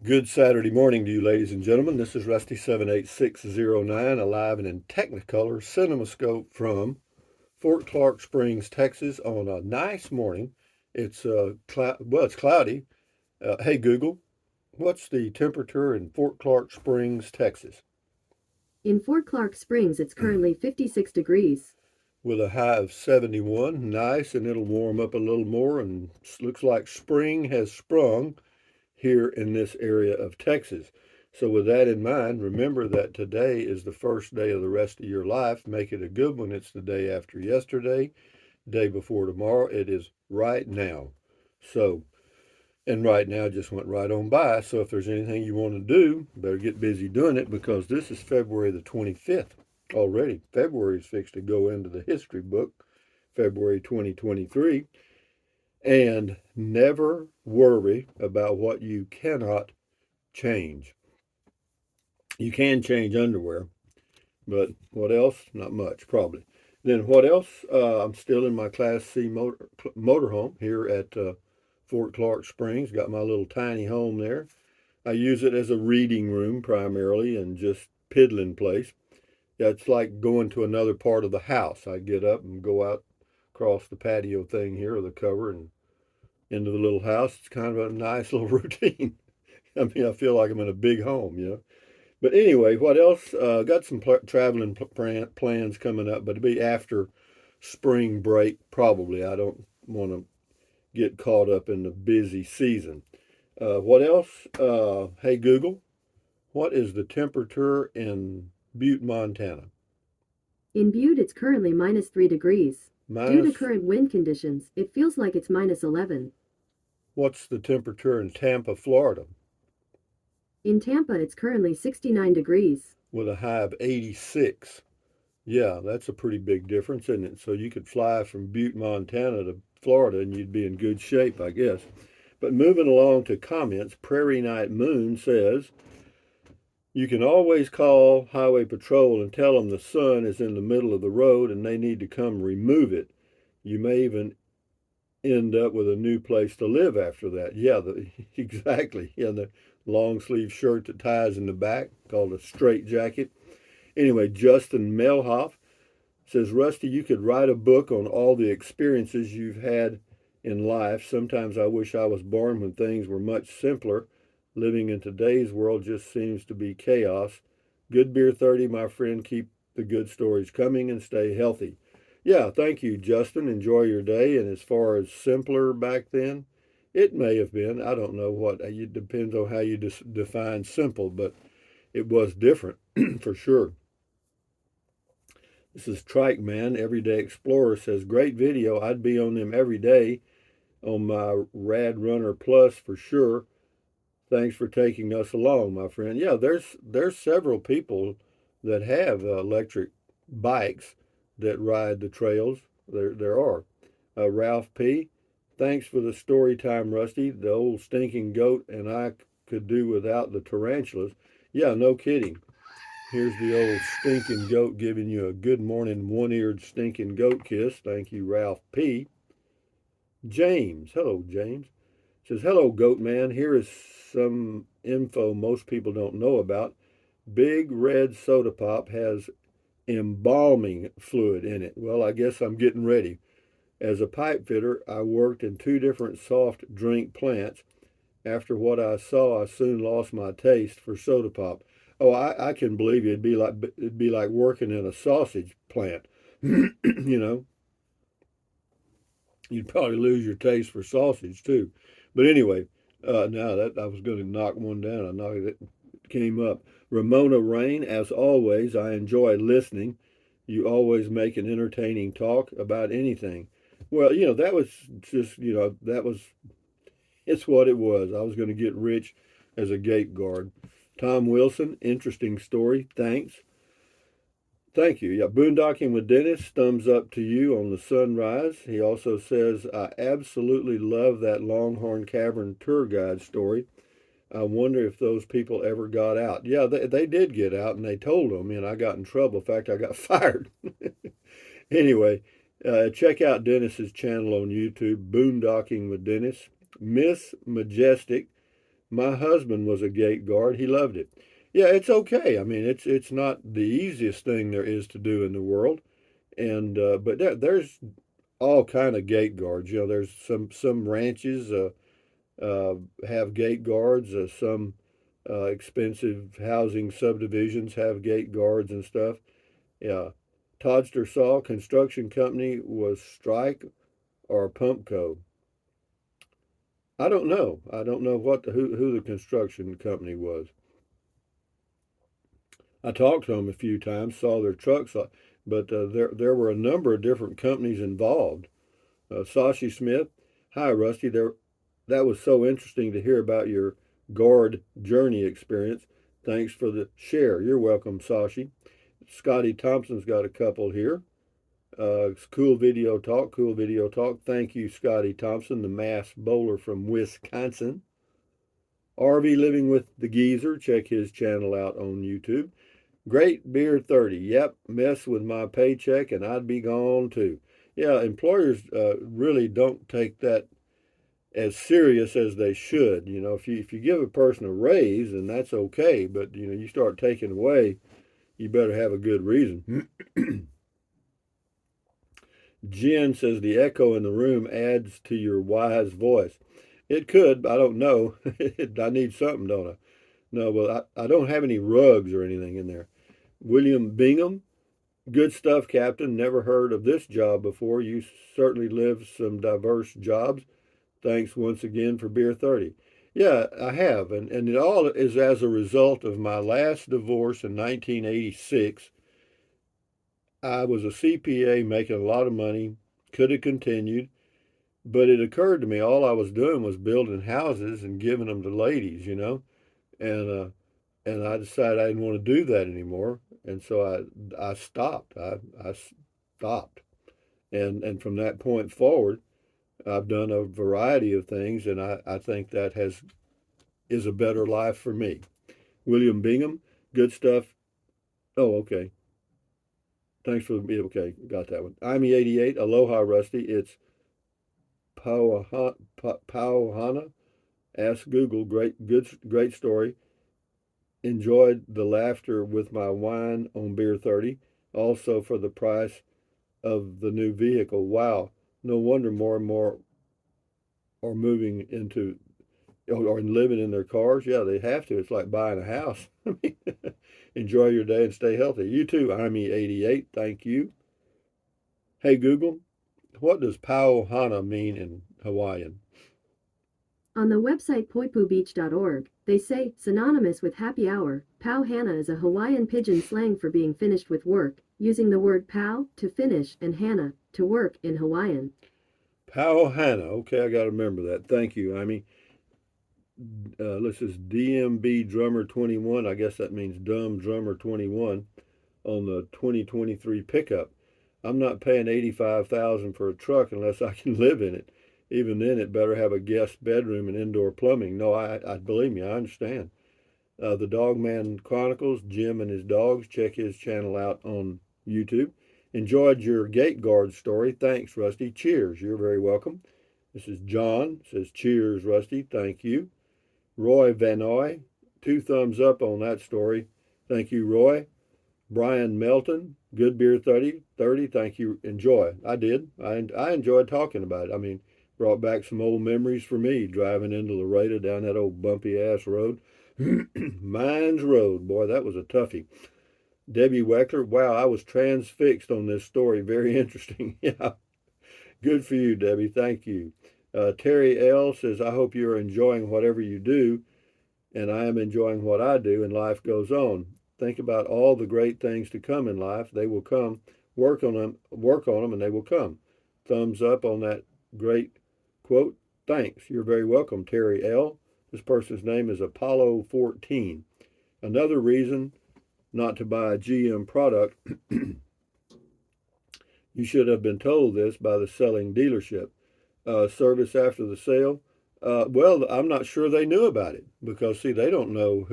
Good Saturday morning to you, ladies and gentlemen. This is Rusty 78609, alive and in Technicolor CinemaScope from Fort Clark Springs, Texas, on a nice morning. It's cloudy. Hey Google, what's the temperature in Fort Clark Springs, Texas? In Fort Clark Springs, it's currently 56 degrees. With a high of 71. Nice, and it'll warm up a little more, and looks like spring has sprung here in this area of Texas. So, with that in mind, remember that today is the first day of the rest of your life. Make it a good one. It's the day after yesterday, day before tomorrow. It is right now. So, and right now just went right on by. So, if there's anything you want to do, better get busy doing it because this is February the 25th already. February is fixed to go into the history book, February 2023. And never worry about what you cannot change. You can change underwear, but what else? Not much, probably. Then what else? I'm still in my Class C motorhome here at Fort Clark Springs. Got my little tiny home there. I use it as a reading room primarily and just piddling place. Yeah, it's like going to another part of the house. I get up and go out across the patio thing here, or the cover, and into the little house. It's kind of a nice little routine. I mean, I feel like I'm in a big home. But anyway, what else? Got some traveling plans coming up, but it'll be after spring break probably. I don't want to get caught up in the busy season. What else? Hey Google, what is the temperature in Butte, Montana? In Butte, it's currently minus 3 degrees. Due to Minus. current wind conditions, it feels like it's minus 11. What's the temperature in Tampa, Florida? In Tampa, it's currently 69 degrees. With a high of 86. Yeah, that's a pretty big difference, isn't it? So you could fly from Butte, Montana to Florida and you'd be in good shape, I guess. But moving along to comments, Prairie Night Moon says, you can always call Highway Patrol and tell them the sun is in the middle of the road and they need to come remove it. You may even end up with a new place to live after that. Yeah, exactly. Yeah, the long sleeve shirt that ties in the back, called a straight jacket. Anyway, Justin Melhoff says, Rusty, you could write a book on all the experiences you've had in life. Sometimes I wish I was born when things were much simpler. Living in today's world just seems to be chaos. Good beer 30, my friend. Keep the good stories coming and stay healthy. Yeah, thank you, Justin. Enjoy your day. And as far as simpler back then, it may have been. I don't know what. It depends on how you define simple, but it was different for sure. This is Trike Man, Everyday Explorer, says, great video. I'd be on them every day on my Rad Runner Plus for sure. Thanks for taking us along, my friend. Yeah, there's several people that have electric bikes that ride the trails. There are. Ralph P. Thanks for the story time, Rusty. The old stinking goat and I could do without the tarantulas. Yeah, no kidding. Here's the old stinking goat giving you a good morning one-eared stinking goat kiss. Thank you, Ralph P. James, hello, James, says, hello, goat man. Here is some info most people don't know about. Big red soda pop has embalming fluid in it. Well, I guess I'm getting ready. As a pipe fitter, I worked in two different soft drink plants. After what I saw, I soon lost my taste for soda pop. Oh, I can believe you. It'd be like working in a sausage plant. you know, you'd probably lose your taste for sausage too. But anyway, now that I was going to knock one down, I knocked it came up. Ramona Rain, as always, I enjoy listening. You always make an entertaining talk about anything. Well, that was just, that was it's what it was. I was going to get rich as a gate guard. Tom Wilson, interesting story. Thanks. Thank you. Yeah, boondocking with Dennis, thumbs up to you on the sunrise. He also says, I absolutely love that Longhorn Cavern tour guide story. I wonder if those people ever got out. Yeah, they did get out and they told them, and I got in trouble. In fact, I got fired. Anyway, check out Dennis's channel on YouTube, Boondocking with Dennis. Miss Majestic, my husband was a gate guard. He loved it. Yeah, it's okay. I mean, it's not the easiest thing there is to do in the world, and but there's all kind of gate guards. You know, there's some ranches uh, have gate guards. Some expensive housing subdivisions have gate guards and stuff. Yeah. Todster Saw Construction Company was Strike or Pumpco. I don't know. I don't know who the construction company was. I talked to them a few times, saw their trucks, but there were a number of different companies involved. Sashi Smith, hi Rusty. That was so interesting to hear about your guard journey experience. Thanks for the share. You're welcome, Sashi. Scotty Thompson's got a couple here. Cool video talk, cool video talk. Thank you, Scotty Thompson, the mass bowler from Wisconsin. RV Living with the Geezer, check his channel out on YouTube. Great Beer 30, yep, mess with my paycheck and I'd be gone too. Yeah, employers really don't take that as serious as they should. You know, if you give a person a raise, then that's okay, but you know, you start taking away, you better have a good reason. Jen says the echo in the room adds to your wise voice. It could, I don't know. I need something, don't I? No, well, I don't have any rugs or anything in there. William Bingham, good stuff, Captain. Never heard of this job before. You certainly lived some diverse jobs. Thanks once again for Beer 30. Yeah, I have. And it all is as a result of my last divorce in 1986. I was a CPA making a lot of money, could have continued, but it occurred to me all I was doing was building houses and giving them to ladies, you know, and I decided I didn't want to do that anymore, and so I stopped. I stopped, and from that point forward, I've done a variety of things, and I think that is a better life for me. William Bingham, good stuff. Oh, okay. Thanks for the okay. Got that one. I'm 88. Aloha, Rusty. It's Pauhana. Ask Google. Great story. Enjoyed the laughter with my wine on Beer 30. Also for the price of the new vehicle. Wow. No wonder more and more are moving into or living in their cars. Yeah, they have to. It's like buying a house. I mean, enjoy your day and stay healthy. You too, Army88. Thank you. Hey, Google, what does Pauhana mean in Hawaiian? On the website poipubeach.org, they say, synonymous with happy hour, pau hana is a Hawaiian pidgin slang for being finished with work, using the word pau, to finish, and hana, to work, in Hawaiian. Pauhana. Okay, I got to remember that. Thank you, Amy. This is DMB Drummer 21. I guess that means Dumb Drummer 21 on the 2023 pickup. I'm not paying 85,000 for a truck unless I can live in it. Even then, it better have a guest bedroom and indoor plumbing. No, I believe me, I understand. The Dogman Chronicles, Jim and his dogs. Check his channel out on YouTube. Enjoyed your gate guard story. Thanks, Rusty. Cheers. You're very welcome. This is John. Says cheers, Rusty. Thank you. Roy Vanoy. 2 thumbs up on that story. Thank you, Roy. Brian Melton, Good Beer 30. Thank you. Enjoy. I did. I enjoyed talking about it. I mean, brought back some old memories for me driving into Laredo down that old bumpy ass road. Mines Road. Boy, that was a toughie. Debbie Weckler, wow, I was transfixed on this story. Very interesting. Yeah. Good for you, Debbie. Thank you. Terry L says, I hope you're enjoying whatever you do, and I am enjoying what I do, and life goes on. Think about all the great things to come in life. They will come. Work on them, and they will come. Thumbs up on that great quote. Thanks. You're very welcome, Terry L. This person's name is Apollo 14. Another reason not to buy a GM product. You should have been told this by the selling dealership. Service after the sale. Well, I'm not sure they knew about it because, see, they don't know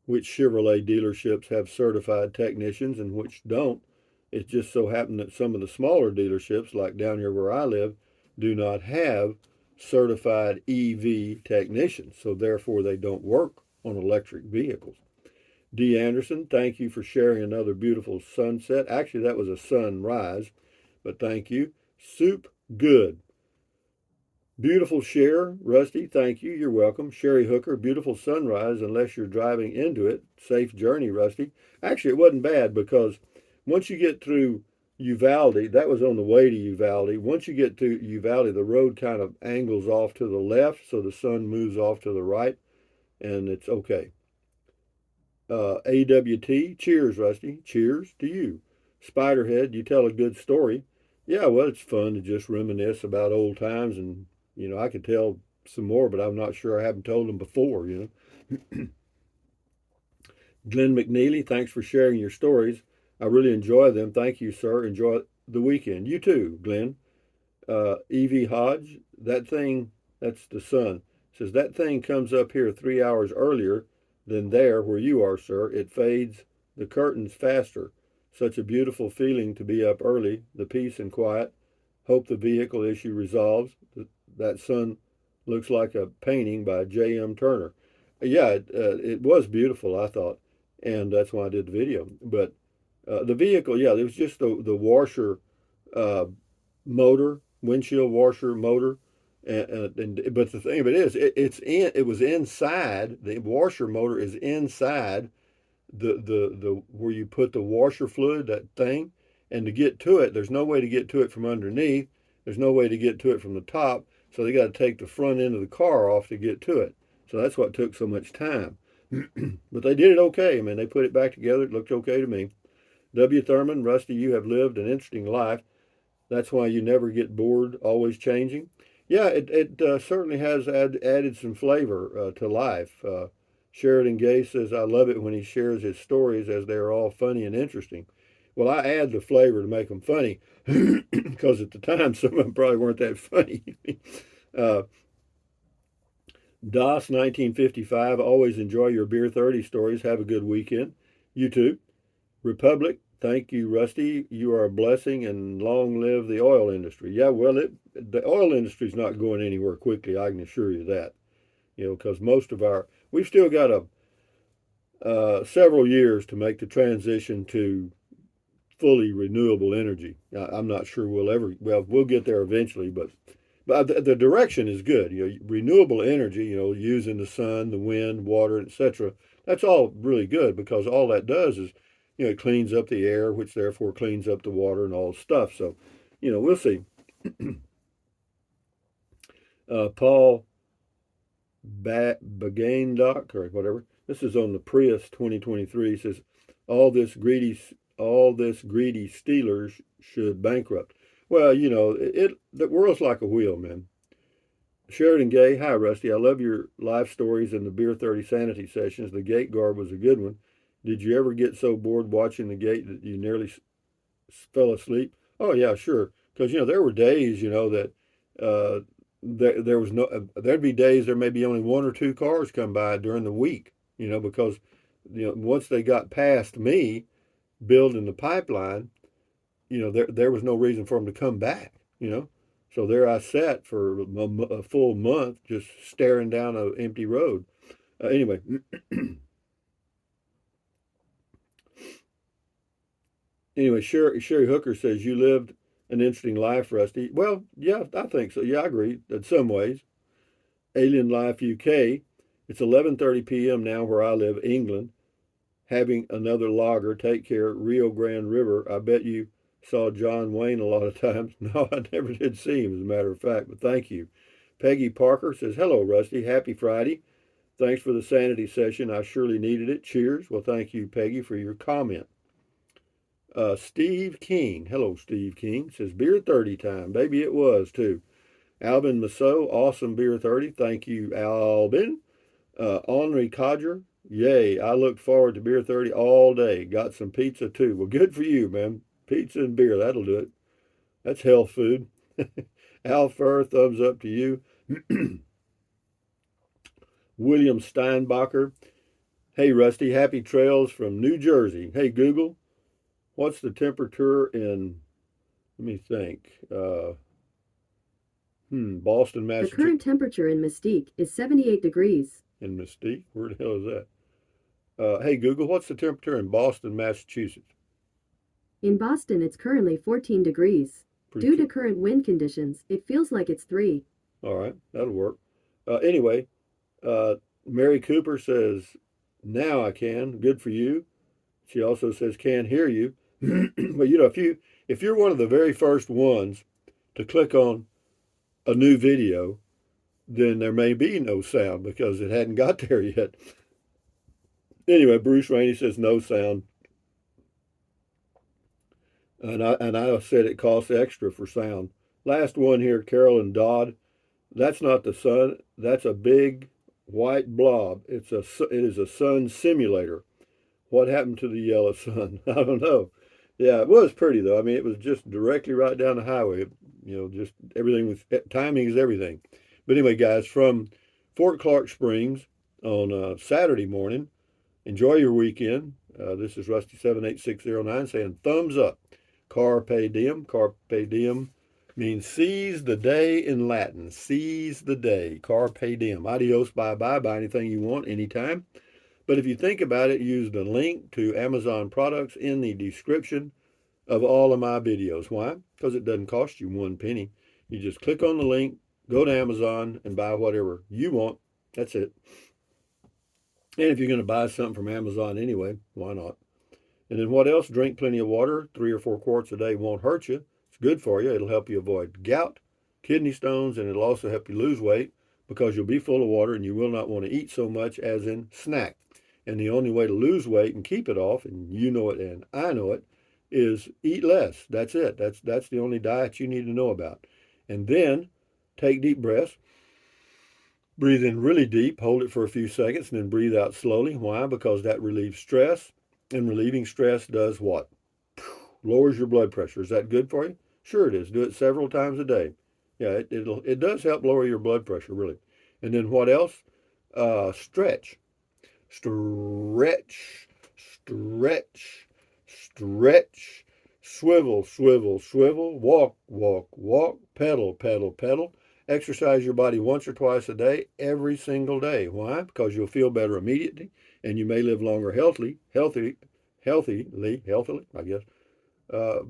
which Chevrolet dealerships have certified technicians and which don't. It just so happened that some of the smaller dealerships, like down here where I live, do not have certified EV technicians, so therefore they don't work on electric vehicles. D. Anderson, thank you for sharing another beautiful sunset. Actually, that was a sunrise, but thank you. Soup good. Beautiful share, Rusty. Thank you. You're welcome. Sherry Hooker, beautiful sunrise unless you're driving into it. Safe journey, Rusty. Actually, it wasn't bad because once you get through Uvalde, that was on the way to Uvalde. Once you get to Uvalde, the road kind of angles off to the left, so the sun moves off to the right, and it's okay. AWT, cheers, Rusty. Cheers to you. Spiderhead, you tell a good story. Yeah, well, it's fun to just reminisce about old times, and I could tell some more, but I'm not sure I haven't told them before. Glenn McNeely, thanks for sharing your stories. I really enjoy them. Thank you, sir. Enjoy the weekend. You too, Glenn. Evie Hodge, that thing, that's the sun, says that thing comes up here 3 hours earlier than there where you are, sir. It fades the curtains faster. Such a beautiful feeling to be up early, the peace and quiet. Hope the vehicle issue resolves. That sun looks like a painting by J.M. Turner. Yeah, it was beautiful, I thought, and that's why I did the video. But the vehicle, yeah, it was just the washer uh, motor, windshield washer motor. But the thing of it is, it was inside. The washer motor is inside the where you put the washer fluid, that thing, and to get to it, there's no way to get to it from underneath. There's no way to get to it from the top. So they got to take the front end of the car off to get to it. So that's what took so much time. But they did it okay. I mean, they put it back together. It looked okay to me. W. Thurman, Rusty, you have lived an interesting life. That's why you never get bored, always changing. Yeah, it certainly has added some flavor to life. Sheridan Gay says, I love it when he shares his stories as they are all funny and interesting. Well, I add the flavor to make them funny because at the time some of them probably weren't that funny. uh, DOS 1955, always enjoy your Beer 30 stories. Have a good weekend. You too. Republic, thank you, Rusty. You are a blessing and long live the oil industry. Yeah, well, the oil industry's not going anywhere quickly, I can assure you that. Because we've still got several years to make the transition to fully renewable energy. I'm not sure we'll get there eventually, but the direction is good. Renewable energy, using the sun, the wind, water, etc. That's all really good because all that does is, it cleans up the air, which therefore cleans up the water and all the stuff. So, we'll see. Paul Bagaindock or whatever. This is on the Prius 2023. He says, all this greedy stealers should bankrupt. Well, the world's like a wheel, man. Sheridan Gay, hi Rusty. I love your life stories and the Beer 30 sanity sessions. The gate guard was a good one. Did you ever get so bored watching the gate that you nearly fell asleep? Oh yeah, sure. Because there were days, that there was no. There'd be days there may be only one or two cars come by during the week. Because once they got past me building the pipeline, there was no reason for them to come back. So there I sat for a full month just staring down an empty road. Anyway, Sherry Hooker says you lived an interesting life, Rusty. Well, yeah, I think so. Yeah, I agree in some ways. Alien Life UK. It's 11:30 p.m. now where I live, England. Having another lager. Take care, Rio Grande River. I bet you saw John Wayne a lot of times. No, I never did see him, as a matter of fact. But thank you. Peggy Parker says, "Hello, Rusty. Happy Friday. Thanks for the sanity session. I surely needed it. Cheers." Well, thank you, Peggy, for your comment. Steve King, hello, Steve King, says beer 30 time. Baby, it was too. Albin Massot, awesome beer 30. Thank you, Albin. Henri Codger, yay. I look forward to beer 30 all day. Got some pizza too. Well, good for you, man. Pizza and beer, that'll do it. That's health food. Al Fur, thumbs up to you. William Steinbacher, hey, Rusty, happy trails from New Jersey. Hey, Google, what's the temperature in, let me think. Boston, The Massachusetts. current temperature in Mystique is 78 degrees. In Mystique? Where the hell is that? Hey, Google, what's the temperature in Boston, Massachusetts? In Boston, it's currently 14 degrees. Pretty Due to cool. current wind conditions, it feels like it's 3. All right, that'll work. Anyway, uh, Mary Cooper says, now I can. Good for you. She also says, can't hear you. But if you're one of the very first ones to click on a new video, then there may be no sound because it hadn't got there yet. Anyway, Bruce Rainey says no sound. And I said it costs extra for sound. Last one here, Carolyn Dodd. That's not the sun. That's a big white blob. It is a sun simulator. What happened to the yellow sun? I don't know. Yeah, it was pretty though. I mean, it was just directly right down the highway. Just everything was timing is everything. But anyway, guys, from Fort Clark Springs on Saturday morning. Enjoy your weekend. This is Rusty78609 saying thumbs up. Carpe diem. Carpe diem means seize the day in Latin. Seize the day. Carpe diem. Adios, bye bye. Buy anything you want, anytime. But if you think about it, use the link to Amazon products in the description of all of my videos. Why? Because it doesn't cost you one penny. You just click on the link, go to Amazon, and buy whatever you want. That's it. And if you're going to buy something from Amazon anyway, why not? And then what else? Drink plenty of water. 3 or 4 quarts a day won't hurt you. It's good for you. It'll help you avoid gout, kidney stones, and it'll also help you lose weight because you'll be full of water and you will not want to eat so much as in snack. And the only way to lose weight and keep it off, and you know it and I know it, is eat less. That's it. That's the only diet you need to know about. And then take deep breaths. Breathe in really deep, hold it for a few seconds, and then breathe out slowly. Why? Because that relieves stress. And relieving stress does what? Lowers your blood pressure. Is that good for you? Sure it is. Do it several times a day. Yeah, it does help lower your blood pressure, really. And then what else? Stretch. Stretch. Stretch. Stretch. Swivel, swivel, swivel. Walk, walk, walk. Pedal, pedal, pedal. Exercise your body once or twice a day, every single day. Why? Because you'll feel better immediately, and you may live longer healthily, I guess,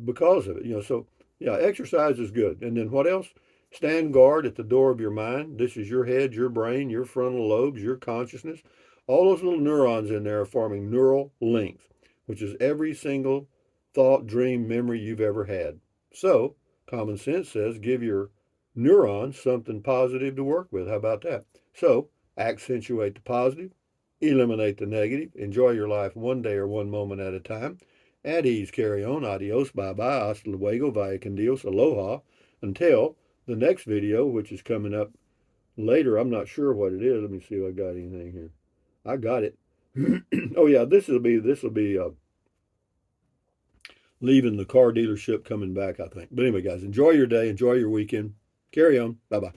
because of it. So yeah, exercise is good. And then what else? Stand guard at the door of your mind. This is your head, your brain, your frontal lobes, your consciousness. All those little neurons in there are forming neural links, which is every single thought, dream, memory you've ever had. So common sense says give your neurons something positive to work with. How about that? So accentuate the positive, eliminate the negative, enjoy your life one day or one moment at a time. At ease, carry on. Adios, bye bye, hasta luego, vaya con Dios, aloha. Until the next video, which is coming up later. I'm not sure what it is. Let me see if I got anything here. I got it. Oh yeah, this will be leaving the car dealership coming back, I think. But anyway, guys, enjoy your day, enjoy your weekend. Carry on. Bye bye.